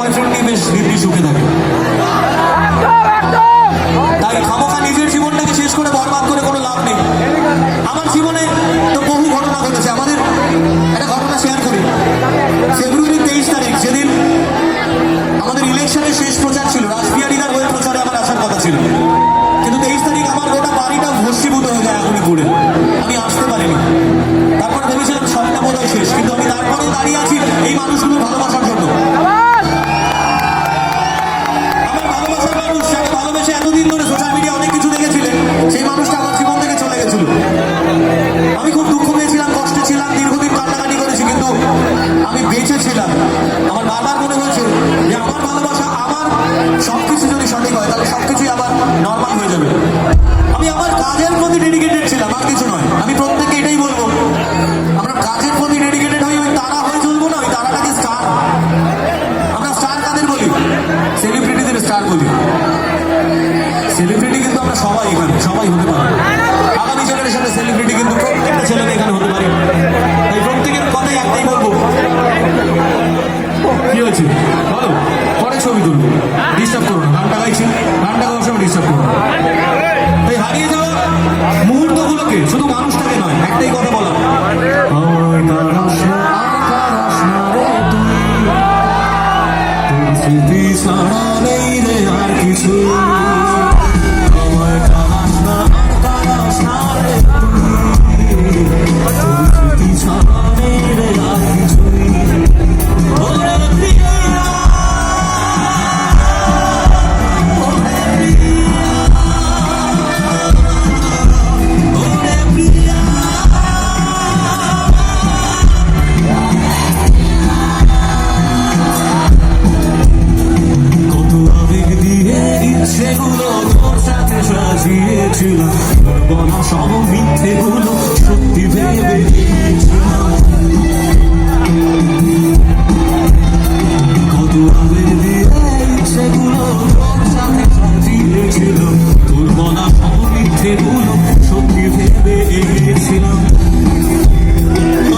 বয়ফ্রেন্ডই বেশ দিব্যি সুখে থাকে। তাই খামোখা নিজের জীবনটাকে শেষ করে বরবাদ করে কোনো লাভ নেই। আমার জীবনে তো বহু ঘটনা ঘটেছে। আমাদের একটা ঘটনা শেয়ার করি। ফেব্রুয়ারি 23 তারিখ, যেদিন আমাদের ইলেকশনের শেষ প্রচার ছিল, রাসবিহারীদার হয়ে প্রচারে আমার আসার কথা ছিল, কিন্তু 23 তারিখ আমার গোটা বাড়িটা ভস্মীভূত হয়ে যায় আগুনে পুড়ে। আমি আসতে পারিনি। তারপর ভেবেছিলাম সবটা বোধহয় শেষ, কিন্তু আমি তারপরেও দাঁড়িয়ে আছি এই মানুষগুলোর ভালোবাসার জন্য। আমার ভালোবাসার মানুষ, যাকে ভালোবেসে এতদিন ধরে সোশ্যাল মিডিয়া অনেক কিছু দেখেছিলেন, সেই মানুষটা আমার জীবন থেকে চলে গেছিল। আমি খুব দুঃখ পেয়েছিলাম, কষ্টে ছিলাম, দীর্ঘদিন কান্নাকাটি করেছি, কিন্তু আমি বেঁচে ছিলাম। আমার বারবার মনে হয়েছে যে আমার ভালোবাসা, আমার সবকিছু যদি সঠিক হয় তাহলে সবকিছুই আবার নর্মাল হয়ে যাবে। আমি আমার কাজের প্রতি ডেডিকেটেড ছিলাম, আর কিছু নয়। আমি প্রত্যেককে এটাই বলবো, আমরা কাজের প্রতি ডেডিকেটেড হই, ওই তারা হয়ে চলবো না। ওই তারাটাকে স্টার, আমরা স্টার কাদের বলি? সেলিব্রিটিদের স্টার বলি। সেলিব্রিটি কিন্তু আমরা সবাই, এখানে সবাই হতে পারি। আগামী জেনারেশনের সেলিব্রিটি কিন্তু প্রত্যেকটা ছেলে এখানে হতে পারে। তাই প্রত্যেকের কথাই একটাই বলবো, কি হয়েছে বলো, পরে ছবি তুলবো, ডিস্টার্ব করো না। গানটা গাইছি, গানটা গাওয়ার সময় ডিস্টার্ব করো না। তাই হারিয়ে যাওয়া মুহূর্তগুলোকে, শুধু মানুষটাকে নয়, একটাই কথা বলা, স্মৃতি ছাড়া নেই রে আর কিছু। স্মৃতি ছাড়া নেই রে আর কিছু। সেগুলো তোর সাথে সাজিয়েছিলাম, বলা সব মিথ্যেগুলো সত্যি ভেবে দিয়েছিলাম। কত আবেগ দিয়ে সেগুলো তোর সাথে সাজিয়েছিল, তোর বলা সব মিথ্যেগুলো সত্যি ভেবে দিয়েছিলাম।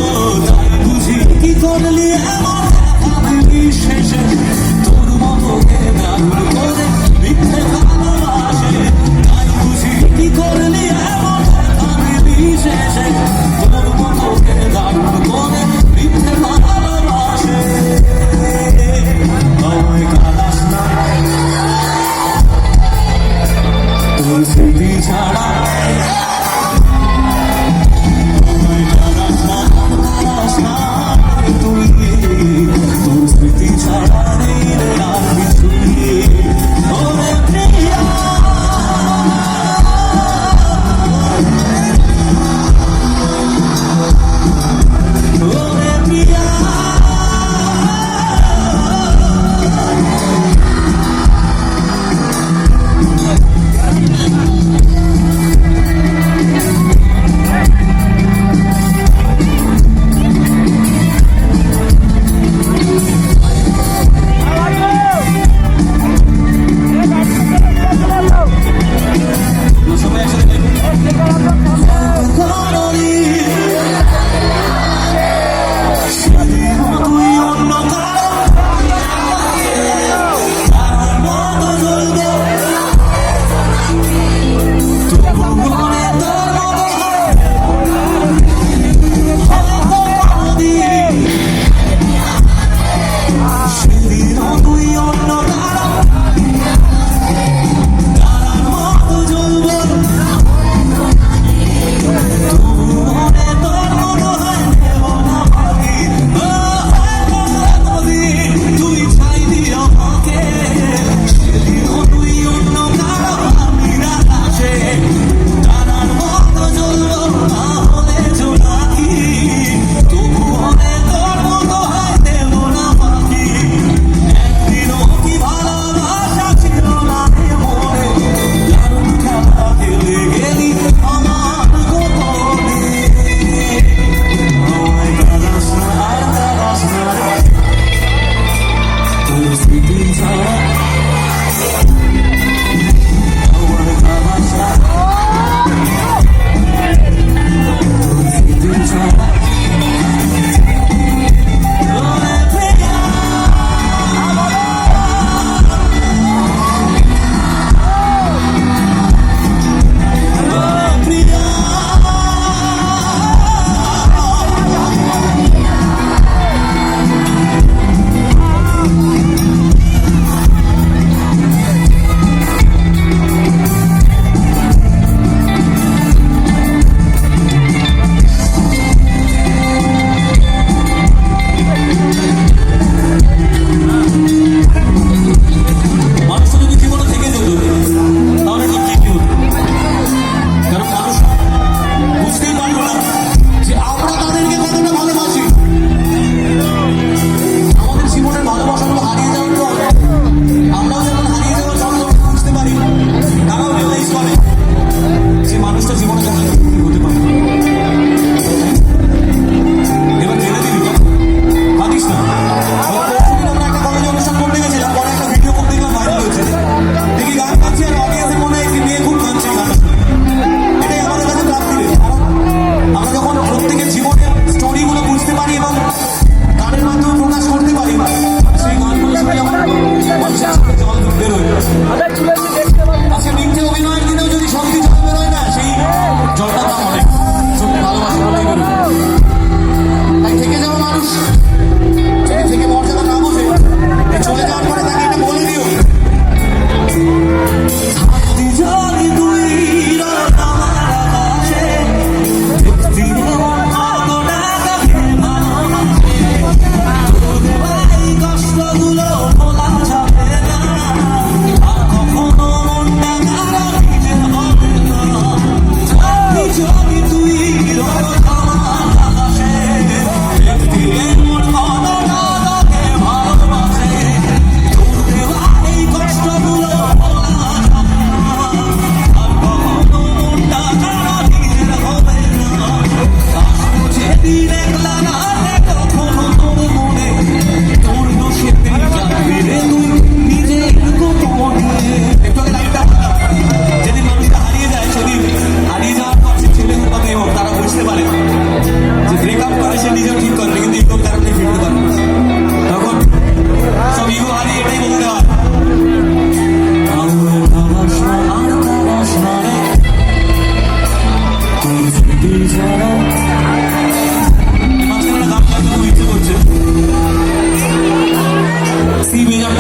ও তাই বুঝি কি করলি এমন শেষে, তোর মতো দারুণ করে মিথ্যে ভালোবাসে। তাই বুঝি কি করলি এমন শেষে, তোর মতো দারুণ করে মিথ্যে ভালোবাসে। আমায় কাঁদাস না, তোর স্মৃতি ছাড়া আমায় কাঁদাস না, কাঁদাস না তুই, তোর স্মৃতি ছাড়া নেই রে আর কিছুই। ওরে প্রিয়া, ওরে প্রিয়া,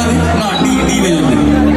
বাজাবে? না ডি ডি বেজন্যে